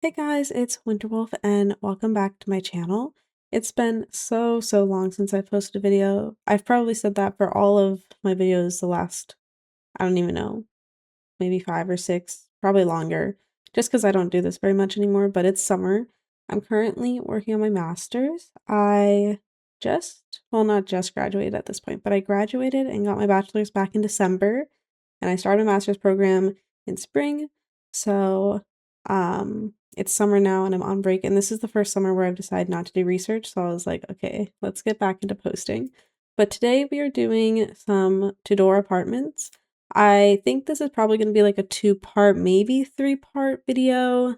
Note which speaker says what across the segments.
Speaker 1: Hey guys, it's WinterWolf and welcome back to my channel. It's been so long since I posted a video. I've probably said that for all of my videos the last, I don't even know, maybe 5 or 6, probably longer, just because I don't do this very much anymore, but it's summer. I'm currently working on my master's. I well, not just graduated at this point, but I graduated and got my bachelor's back in December, and I started a master's program in spring. So, it's summer now and I'm on break, and this is the first summer where I've decided not to do research, so I was like, okay, let's get back into posting. But today we are doing some Tudor apartments. I think this is probably going to be like a 2-part, maybe 3-part video.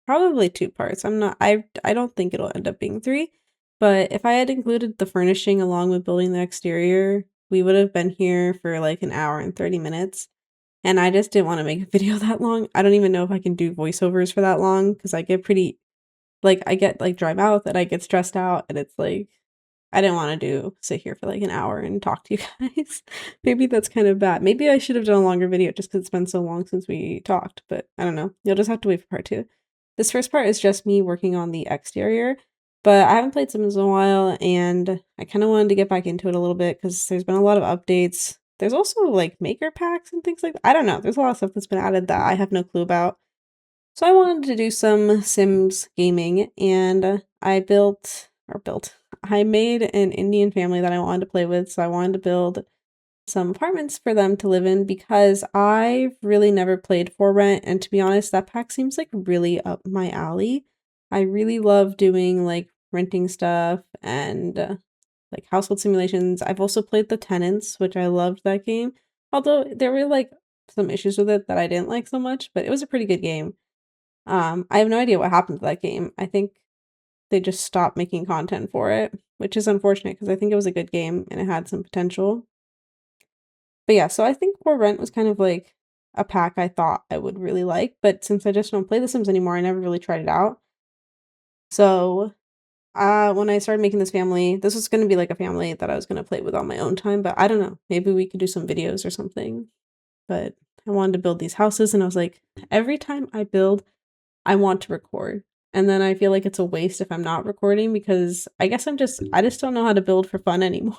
Speaker 1: Probably 2 parts. I don't think it'll end up being 3, but if I had included the furnishing along with building the exterior, we would have been here for like an hour and 30 minutes. And I just didn't want to make a video that long. I don't even know if I can do voiceovers for that long because I get pretty, like, I get like dry mouth and I get stressed out, and it's like, I didn't want to sit here for like an hour and talk to you guys. Maybe that's kind of bad. Maybe I should have done a longer video just because it's been so long since we talked, but I don't know. You'll just have to wait for part 2. This first part is just me working on the exterior, but I haven't played Sims in a while, and I kind of wanted to get back into it a little bit because there's been a lot of updates. There's also like maker packs and things like that. I don't know. There's a lot of stuff that's been added that I have no clue about. So I wanted to do some Sims gaming, and I made an Indian family that I wanted to play with, so I wanted to build some apartments for them to live in because I've really never played For Rent, and to be honest, that pack seems like really up my alley. I really love doing like renting stuff and like household simulations. I've also played The Tenants, which I loved that game, although there were like some issues with it that I didn't like so much, but it was a pretty good game. I have no idea what happened to that game. I think they just stopped making content for it, which is unfortunate because I think it was a good game and it had some potential. But yeah, so I think For Rent was kind of like a pack I thought I would really like, but since I just don't play The Sims anymore, I never really tried it out. So, when I started making this family, this was gonna be like a family that I was gonna play with on my own time, but I don't know, maybe we could do some videos or something. But I wanted to build these houses, and I was like, every time I build, I want to record. And then I feel like it's a waste if I'm not recording because I just don't know how to build for fun anymore.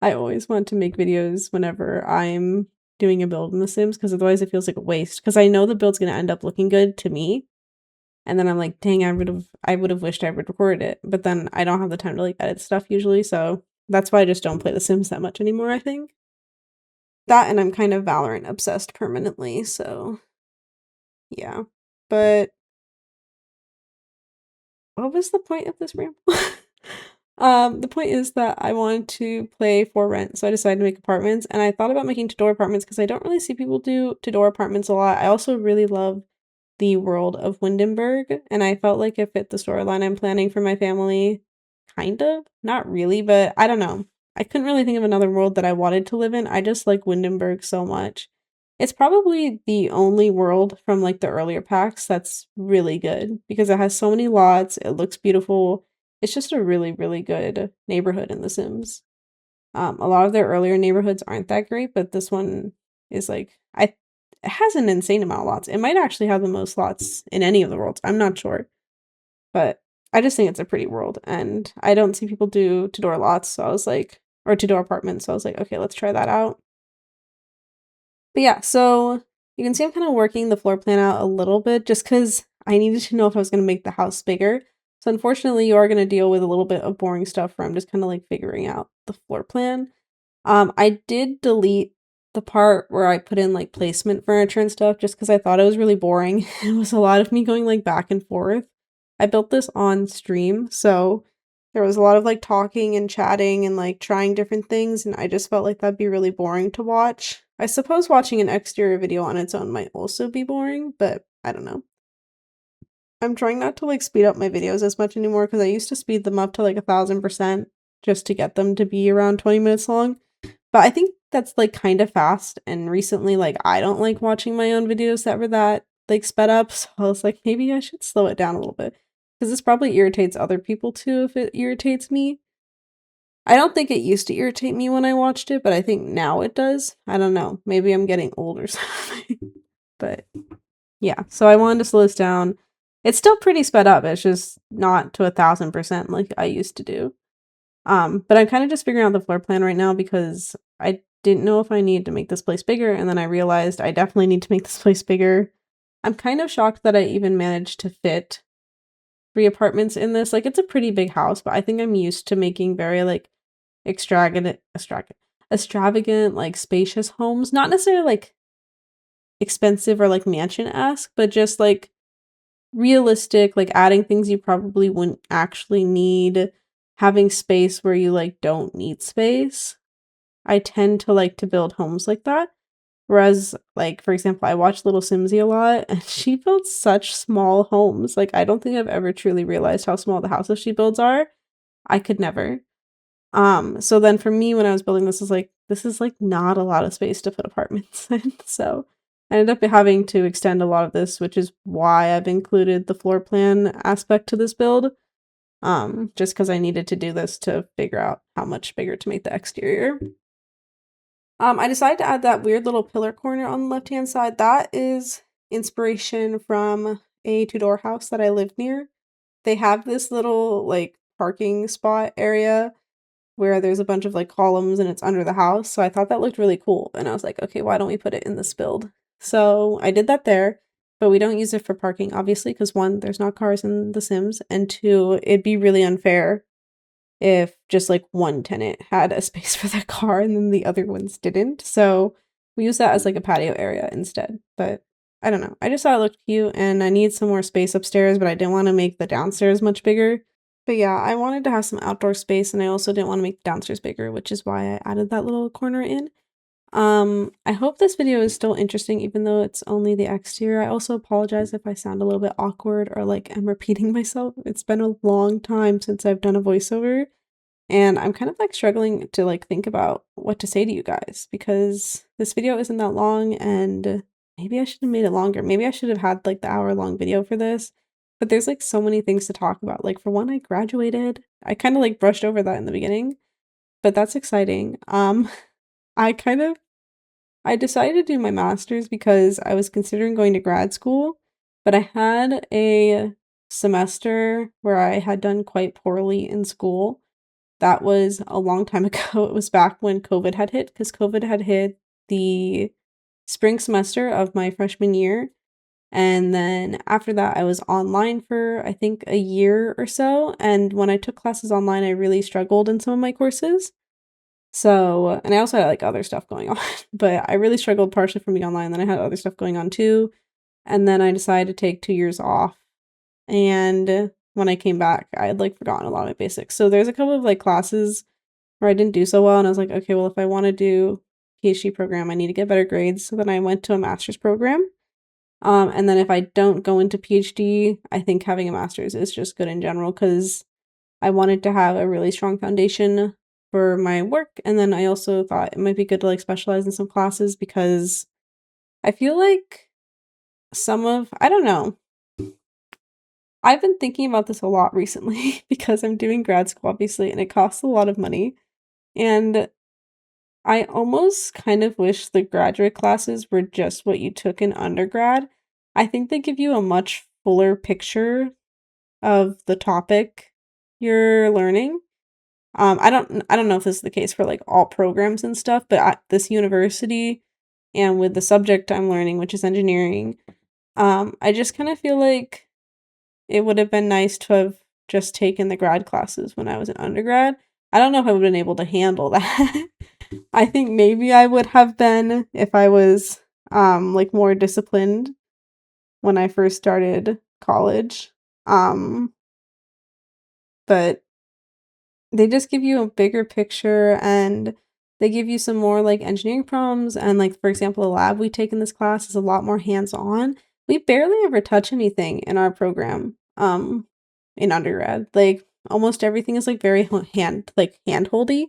Speaker 1: I always want to make videos whenever I'm doing a build in The Sims because otherwise it feels like a waste because I know the build's going to end up looking good to me. And then I'm like, dang, I would have wished I would record it. But then I don't have the time to like edit stuff usually, so that's why I just don't play The Sims that much anymore, I think. That, and I'm kind of Valorant obsessed permanently, so yeah. But what was the point of this ramble? The point is that I wanted to play For Rent, so I decided to make apartments, and I thought about making Tudor apartments because I don't really see people do Tudor apartments a lot. I also really love the world of Windenburg, and I felt like it fit the storyline I'm planning for my family. Kind of. Not really, but I don't know. I couldn't really think of another world that I wanted to live in. I just like Windenburg so much. It's probably the only world from like the earlier packs that's really good because it has so many lots, it looks beautiful. It's just a really good neighborhood in The Sims. A lot of their earlier neighborhoods aren't that great, but this one is like it has an insane amount of lots. It might actually have the most lots in any of the worlds. I'm not sure, but I just think it's a pretty world, and I don't see people do Tudor lots, so I was like, or Tudor apartments, so I was like, okay, let's try that out. But yeah, so you can see I'm kind of working the floor plan out a little bit just because I needed to know if I was going to make the house bigger. So unfortunately, you are going to deal with a little bit of boring stuff where I'm just kind of like figuring out the floor plan. I did delete the part where I put in like placement furniture and stuff just because I thought it was really boring. It was a lot of me going like back and forth. I built this on stream, so there was a lot of like talking and chatting and like trying different things, and I just felt like that'd be really boring to watch. I suppose watching an exterior video on its own might also be boring, but I don't know. I'm trying not to like speed up my videos as much anymore because I used to speed them up to like 1,000% just to get them to be around 20 minutes long. But I think that's like kind of fast, and recently like I don't like watching my own videos that were that like sped up, so I was like maybe I should slow it down a little bit because this probably irritates other people too if it irritates me. I don't think it used to irritate me when I watched it, but I think now it does. I don't know. Maybe I'm getting old or something. But yeah, so I wanted to slow this down. It's still pretty sped up, it's just not to 1,000% like I used to do. But I'm kind of just figuring out the floor plan right now because I didn't know if I needed to make this place bigger, and then I realized I definitely need to make this place bigger. I'm kind of shocked that I even managed to fit 3 apartments in this. Like, it's a pretty big house, but I think I'm used to making very, like, extravagant, like, spacious homes. Not necessarily, like, expensive or, like, mansion-esque, but just, like, realistic, like, adding things you probably wouldn't actually need, having space where you, like, don't need space. I tend to like to build homes like that. Whereas, like, for example, I watch Little Simsy a lot, and she builds such small homes. Like, I don't think I've ever truly realized how small the houses she builds are. I could never. So then for me, when I was building this, is like, this is like not a lot of space to put apartments in. So I ended up having to extend a lot of this, which is why I've included the floor plan aspect to this build. Just because I needed to do this to figure out how much bigger to make the exterior. I decided to add that weird little pillar corner on the left-hand side. That is inspiration from a Tudor house that I live near. They have this little, like, parking spot area where there's a bunch of, like, columns and it's under the house, so I thought that looked really cool, and I was like, "Okay, why don't we put it in this build?" So, I did that there, but we don't use it for parking, obviously, because 1, there's not cars in The Sims, and 2, it'd be really unfair if just like one tenant had a space for their car and then the other ones didn't. So we use that as like a patio area instead. But I don't know. I just thought it looked cute and I need some more space upstairs, but I didn't want to make the downstairs much bigger. But yeah, I wanted to have some outdoor space and I also didn't want to make the downstairs bigger, which is why I added that little corner in. I hope this video is still interesting even though it's only the exterior. I also apologize if I sound a little bit awkward or like I'm repeating myself. It's been a long time since I've done a voiceover. And I'm kind of like struggling to like think about what to say to you guys because this video isn't that long and maybe I should have made it longer. Maybe I should have had like the hour-long video for this. But there's like so many things to talk about. Like for one, I graduated. I kind of like brushed over that in the beginning, but that's exciting. I kind of I decided to do my master's because I was considering going to grad school, but I had a semester where I had done quite poorly in school. That was a long time ago. It was back when COVID had hit, because COVID had hit the spring semester of my freshman year. And then after that, I was online for, I think, a year or so. And when I took classes online, I really struggled in some of my courses. So, and I also had like other stuff going on, but I really struggled partially from being online. Then I had other stuff going on too. And then I decided to take 2 years off. And when I came back, I had like forgotten a lot of my basics. So there's a couple of like classes where I didn't do so well. And I was like, okay, well, if I want to do PhD program, I need to get better grades. So then I went to a master's program. And then if I don't go into PhD, I think having a master's is just good in general because I wanted to have a really strong foundation for my work. And then I also thought it might be good to like specialize in some classes because I feel like I don't know. I've been thinking about this a lot recently because I'm doing grad school, obviously, and it costs a lot of money. And I almost kind of wish the graduate classes were just what you took in undergrad. I think they give you a much fuller picture of the topic you're learning. I don't know if this is the case for like all programs and stuff, but at this university and with the subject I'm learning, which is engineering, I just kind of feel like it would have been nice to have just taken the grad classes when I was an undergrad. I don't know if I would have been able to handle that. I think maybe I would have been if I was like more disciplined when I first started college. But they just give you a bigger picture and they give you some more like engineering problems and like for example the lab we take in this class is a lot more hands-on. We barely ever touch anything in our program in undergrad. Like almost everything is like very hand-holdy.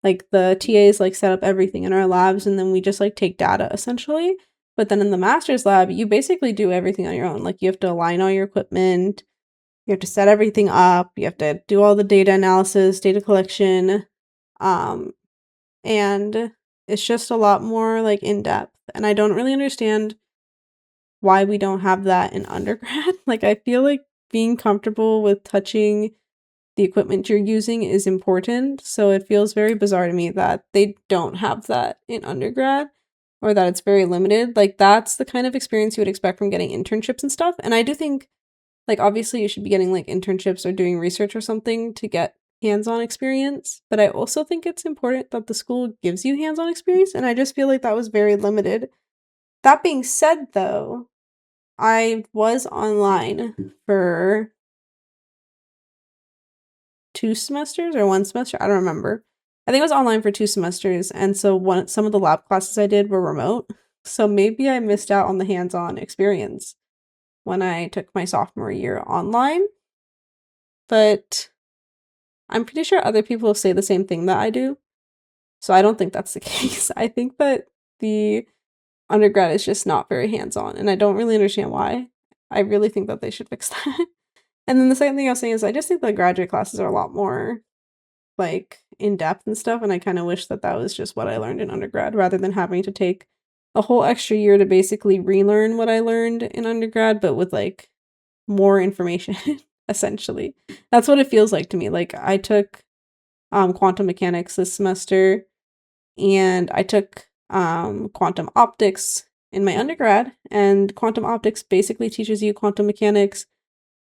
Speaker 1: Like the TAs like set up everything in our labs and then we just like take data essentially. But then in the master's lab, you basically do everything on your own. Like you have to align all your equipment, you have to set everything up, you have to do all the data analysis, data collection, um, and it's just a lot more, like, in-depth, and I don't really understand why we don't have that in undergrad. Like, I feel like being comfortable with touching the equipment you're using is important, so it feels very bizarre to me that they don't have that in undergrad or that it's very limited. Like, that's the kind of experience you would expect from getting internships and stuff, and I do think, like, obviously you should be getting, like, internships or doing research or something to get hands-on experience, but I also think it's important that the school gives you hands-on experience, and I just feel like that was very limited. That being said, though, I was online for 2 semesters or 1 semester, I don't remember. I think I was online for 2 semesters, and so some of the lab classes I did were remote, so maybe I missed out on the hands-on experience when I took my sophomore year online, but I'm pretty sure other people say the same thing that I do, so I don't think that's the case. I think that the undergrad is just not very hands-on, and I don't really understand why. I really think that they should fix that. And then the second thing I was saying is I just think the graduate classes are a lot more, like, in-depth and stuff, and I kinda wish that that was just what I learned in undergrad rather than having to take a whole extra year to basically relearn what I learned in undergrad, but with, like, more information, essentially. That's what it feels like to me. Like, I took, quantum mechanics this semester, and I took, quantum optics in my undergrad, and quantum optics basically teaches you quantum mechanics,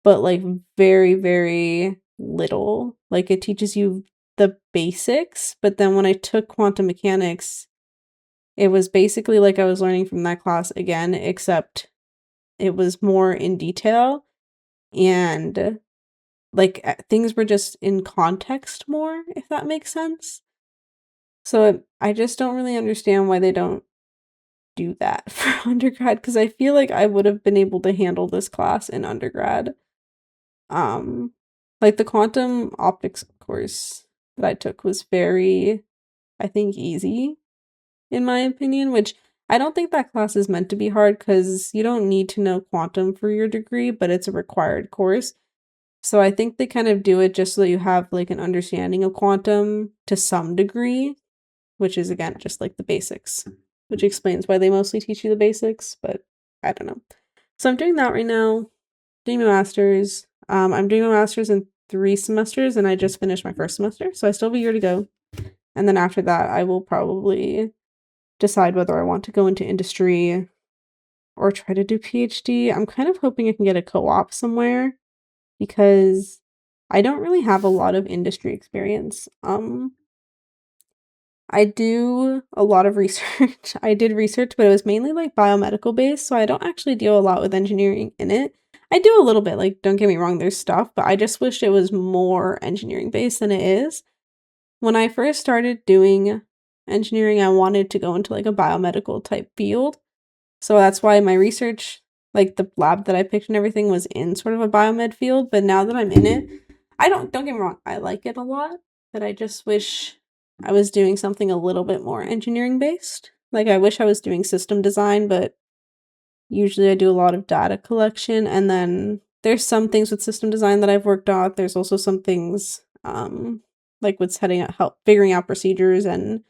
Speaker 1: but, like, very, very little. Like, it teaches you the basics, but then when I took quantum mechanics, it was basically like I was learning from that class again, except it was more in detail, and, like, things were just in context more, if that makes sense. So, I just don't really understand why they don't do that for undergrad, because I feel like I would have been able to handle this class in undergrad. Um, like, the quantum optics course that I took was very, I think, easy, in my opinion, which I don't think that class is meant to be hard because you don't need to know quantum for your degree, but it's a required course. So I think they kind of do it just so you have, like, an understanding of quantum to some degree, which is, again, just, like, the basics, which explains why they mostly teach you the basics, but I don't know. So I'm doing that right now, doing my master's. I'm doing my master's in 3 semesters, and I just finished my first semester, so I still have a year to go. And then after that, I will probably decide whether I want to go into industry or try to do PhD. I'm kind of hoping I can get a co-op somewhere because I don't really have a lot of industry experience. I do a lot of research. I did research, but it was mainly, like, biomedical based, so I don't actually deal a lot with engineering in it. I do a little bit, like, don't get me wrong, there's stuff, but I just wish it was more engineering based than it is. When I first started doing engineering, I wanted to go into, like, a biomedical type field, so that's why my research, like, the lab that I picked and everything was in sort of a biomed field, but now that I'm in it, don't get me wrong, I like it a lot, but I just wish I was doing something a little bit more engineering based. Like, I wish I was doing system design, but usually I do a lot of data collection, and then there's some things with system design that I've worked on. There's also some things, like with figuring out procedures and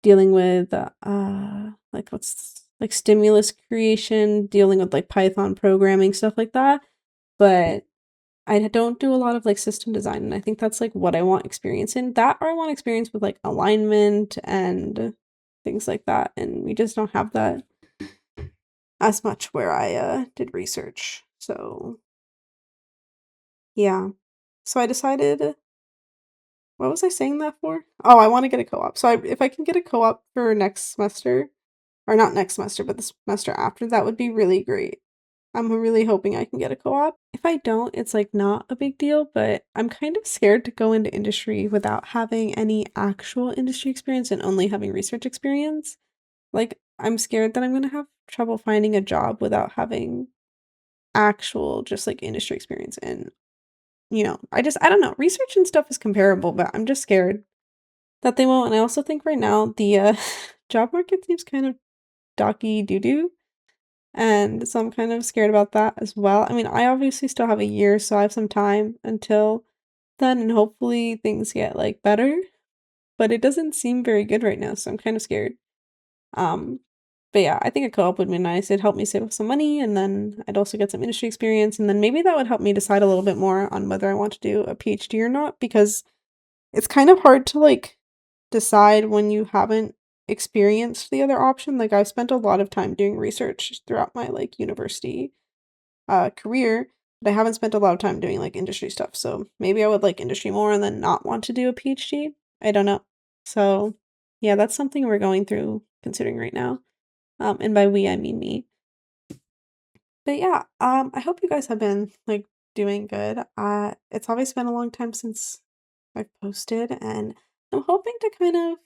Speaker 1: dealing with, like, what's like stimulus creation, dealing with, like, Python programming, stuff like that. But I don't do a lot of, like, system design, and I think that's, like, what I want experience in. That or I want experience with, like, alignment and things like that, and we just don't have that as much where I, did research. So, yeah. So I decided what was I saying that for? Oh, I wanna get a co-op. So if I can get a co-op for next semester, or not next semester, but the semester after, that would be really great. I'm really hoping I can get a co-op. If I don't, it's, like, not a big deal, but I'm kind of scared to go into industry without having any actual industry experience and only having research experience. Like, I'm scared that I'm gonna have trouble finding a job without having actual just, like, industry experience, and, I don't know, research and stuff is comparable, but I'm just scared that they won't, and I also think right now the, job market seems kind of doggy doo-doo. And so I'm kind of scared about that as well. I mean, I obviously still have a year, so I have some time until then, and hopefully things get, like, better, but it doesn't seem very good right now, so I'm kind of scared. Um, But yeah, I think a co-op would be nice. It'd help me save up some money, and then I'd also get some industry experience, and then maybe that would help me decide a little bit more on whether I want to do a PhD or not, because it's kind of hard to like decide when you haven't experienced the other option. Like I've spent a lot of time doing research throughout my like university career, but I haven't spent a lot of time doing like industry stuff. So maybe I would like industry more and then not want to do a PhD. I don't know. So yeah, that's something we're going through considering right now. And by we I mean me. But yeah, I hope you guys have been like doing good. It's always been a long time since I've posted, and I'm hoping to kind of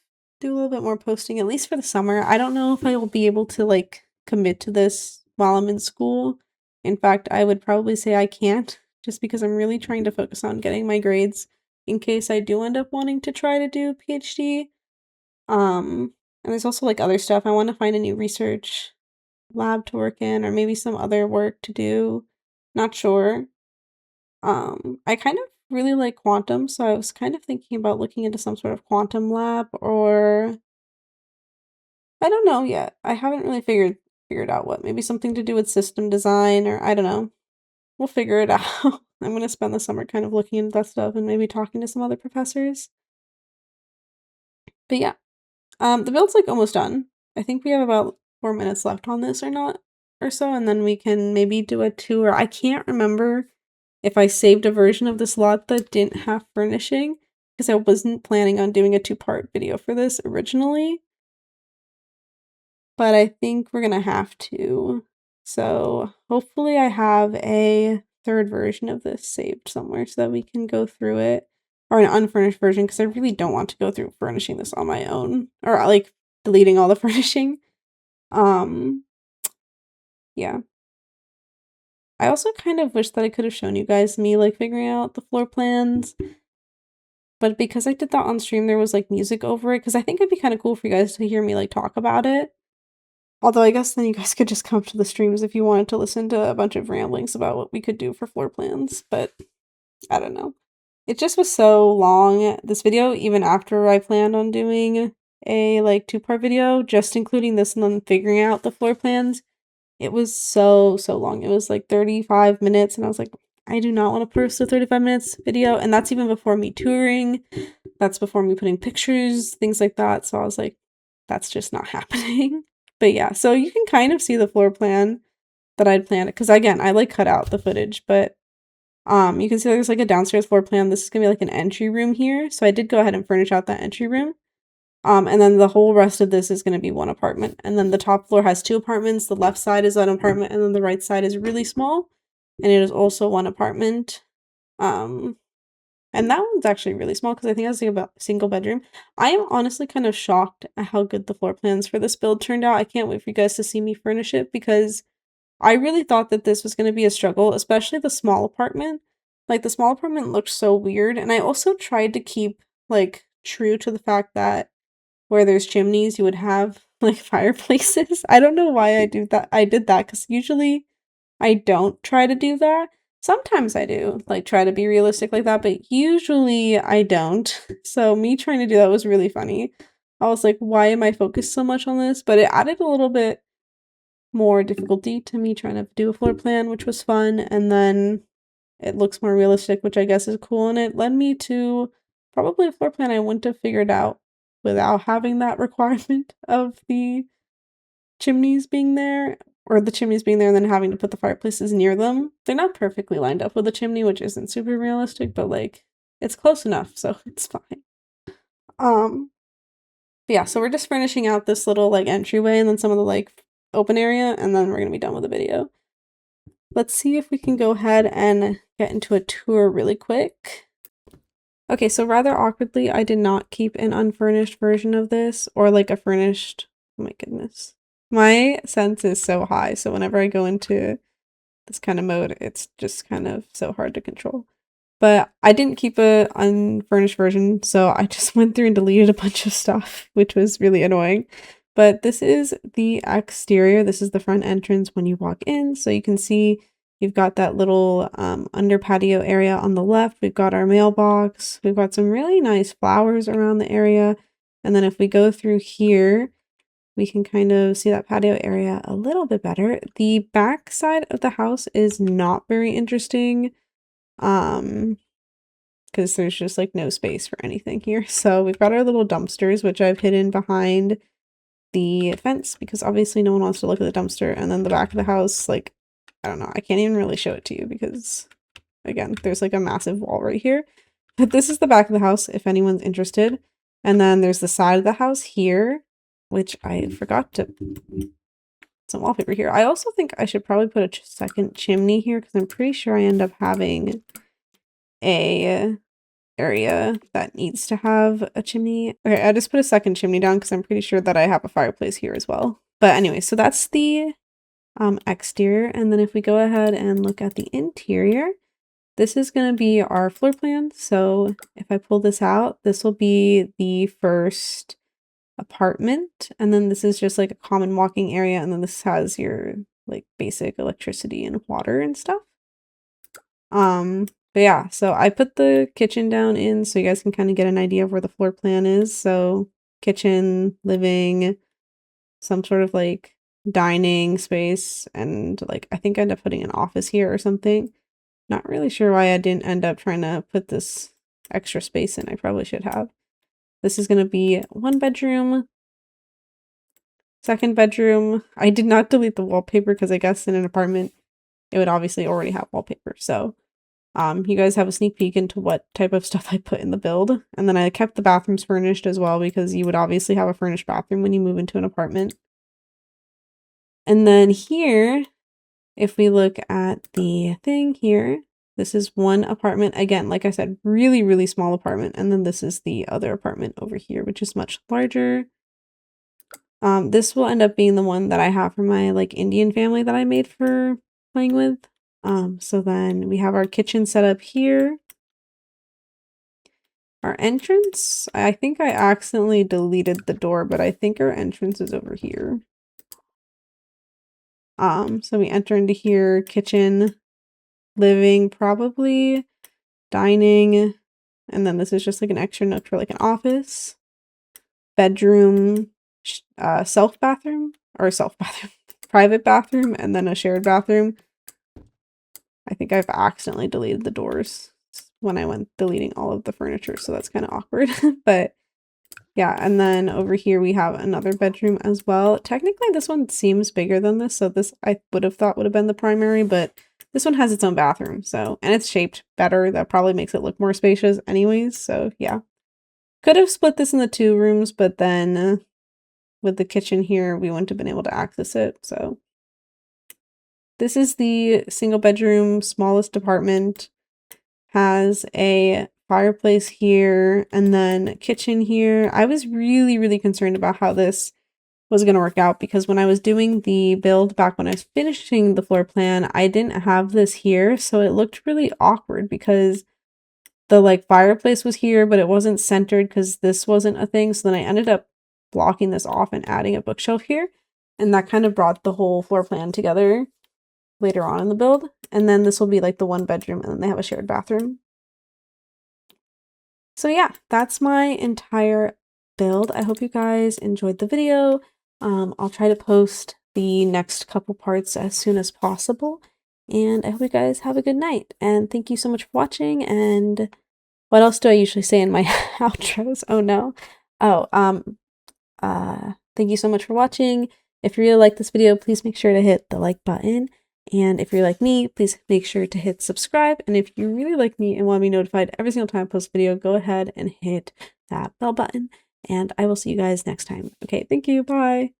Speaker 1: do a little bit more posting, at least for the summer. I don't know if I will be able to like commit to this while I'm in school. In fact, I would probably say I can't, just because I'm really trying to focus on getting my grades in case I do end up wanting to try to do a PhD. And there's also like other stuff. I want to find a new research lab to work in, or maybe some other work to do. Not sure. I kind of really like quantum, so I was kind of thinking about looking into some sort of quantum lab, or I don't know yet. I haven't really figured out what. Maybe something to do with system design, or I don't know. We'll figure it out. I'm gonna spend the summer kind of looking into that stuff and maybe talking to some other professors. But yeah. The build's like almost done. I think we have about 4 minutes left on this or not or so, and then we can maybe do a tour. I can't remember if I saved a version of this lot that didn't have furnishing, because I wasn't planning on doing a 2-part video for this originally. But I think we're gonna have to. So hopefully I have a third version of this saved somewhere so that we can go through it. Or an unfurnished version, because I really don't want to go through furnishing this on my own. Or like deleting all the furnishing. Yeah. I also kind of wish that I could have shown you guys me like figuring out the floor plans. But because I did that on stream, there was like music over it, because I think it'd be kind of cool for you guys to hear me like talk about it. Although I guess then you guys could just come to the streams if you wanted to listen to a bunch of ramblings about what we could do for floor plans, but I don't know. It just was so long, this video, even after I planned on doing a like 2-part video, just including this and then figuring out the floor plans. It was so long. It was like 35 minutes, and I was like, I do not want to post a 35 minutes video, and that's even before me touring. That's before me putting pictures, things like that. So I was like, that's just not happening. But yeah, so you can kind of see the floor plan that I'd planned, because again, I like cut out the footage, but you can see there's like a downstairs floor plan. This is gonna be like an entry room here, so I did go ahead and furnish out that entry room. And then the whole rest of this is going to be one apartment. And then the top floor has 2 apartments. The left side is an apartment, and then the right side is really small. And it is also one apartment. And that one's actually really small, because I think it's like a single bedroom. I am honestly kind of shocked at how good the floor plans for this build turned out. I can't wait for you guys to see me furnish it, because I really thought that this was going to be a struggle, especially the small apartment. Like, the small apartment looked so weird. And I also tried to keep, like, true to the fact that where there's chimneys, you would have like fireplaces. I don't know why I did that, because usually I don't try to do that. Sometimes I do, like, try to be realistic like that, but usually I don't. So me trying to do that was really funny. I was like, why am I focused so much on this? But it added a little bit more difficulty to me trying to do a floor plan, which was fun, and then it looks more realistic, which I guess is cool, and it led me to probably a floor plan I wouldn't have figured out without having that requirement of the chimneys being there, or the chimneys being there and then having to put the fireplaces near them. They're not perfectly lined up with a chimney, which isn't super realistic, but like, it's close enough, so it's fine. But yeah, so we're just furnishing out this little like entryway and then some of the like open area, and then we're gonna be done with the video. Let's see if we can go ahead and get into a tour really quick. Okay, so rather awkwardly, I did not keep an unfurnished version of this, or like a furnished, oh my goodness. My sense is so high, so whenever I go into this kind of mode, it's just kind of so hard to control. But I didn't keep a unfurnished version, so I just went through and deleted a bunch of stuff, which was really annoying. But this is the exterior. This is the front entrance when you walk in, so you can see you've got that little under patio area on the left. We've got our mailbox. We've got some really nice flowers around the area. And then if we go through here, we can kind of see that patio area a little bit better. The back side of the house is not very interesting, because there's just like no space for anything here. So we've got our little dumpsters, which I've hidden behind the fence because obviously no one wants to look at the dumpster. And then the back of the house, like, I don't know, I can't even really show it to you because, again, there's like a massive wall right here. But this is the back of the house if anyone's interested. And then there's the side of the house here, which I forgot to put some wallpaper here. I also think I should probably put a second chimney here because I'm pretty sure I end up having a area that needs to have a chimney. Okay, I just put a second chimney down because I'm pretty sure that I have a fireplace here as well. But anyway, so that's the exterior. And then if we go ahead and look at the interior, this is going to be our floor plan. So if I pull this out, this will be the first apartment. And then this is just like a common walking area. And then this has your like basic electricity and water and stuff. But yeah, so I put the kitchen down in so you guys can kind of get an idea of where the floor plan is. So kitchen, living, some sort of like dining space, and like I think I end up putting an office here or something. Not really sure why I didn't end up trying to put this extra space in. I probably should have. This is going to be one bedroom. Second bedroom. I did not delete the wallpaper because I guess in an apartment it would obviously already have wallpaper. So you guys have a sneak peek into what type of stuff I put in the build. And then I kept the bathrooms furnished as well because you would obviously have a furnished bathroom when you move into an apartment. And then here, if we look at the thing here, this is one apartment. Again, like I said, really, really small apartment. And then this is the other apartment over here, which is much larger. This will end up being the one that I have for my like Indian family that I made for playing with. So then we have our kitchen set up here. Our entrance, I think I accidentally deleted the door, but I think our entrance is over here. So we enter into here, kitchen, living, probably, dining, and then this is just like an extra nook for like an office, bedroom, private bathroom, and then a shared bathroom. I think I've accidentally deleted the doors when I went deleting all of the furniture, so that's kind of awkward. But yeah, and then over here we have another bedroom as well. Technically this one seems bigger than this, so this I would have thought would have been the primary, but this one has its own bathroom, so, and it's shaped better. That probably makes it look more spacious anyways, so yeah. Could have split this in the 2 rooms, but then with the kitchen here, we wouldn't have been able to access it, so. This is the single bedroom, smallest apartment. Has a fireplace here and then kitchen here. I was really, really concerned about how this was going to work out because when I was doing the build back when I was finishing the floor plan, I didn't have this here. So it looked really awkward because the like fireplace was here, but it wasn't centered because this wasn't a thing. So then I ended up blocking this off and adding a bookshelf here. And that kind of brought the whole floor plan together later on in the build. And then this will be like the 1 bedroom and then they have a shared bathroom. So yeah, that's my entire build. I hope you guys enjoyed the video. I'll try to post the next couple parts as soon as possible. And I hope you guys have a good night. And thank you so much for watching. And what else do I usually say in my outros? Oh no. Thank you so much for watching. If you really like this video, please make sure to hit the like button. And if you're like me, please make sure to hit subscribe. And if you really like me and want to be notified every single time I post a video, go ahead and hit that bell button. And I will see you guys next time. Okay, thank you. Bye.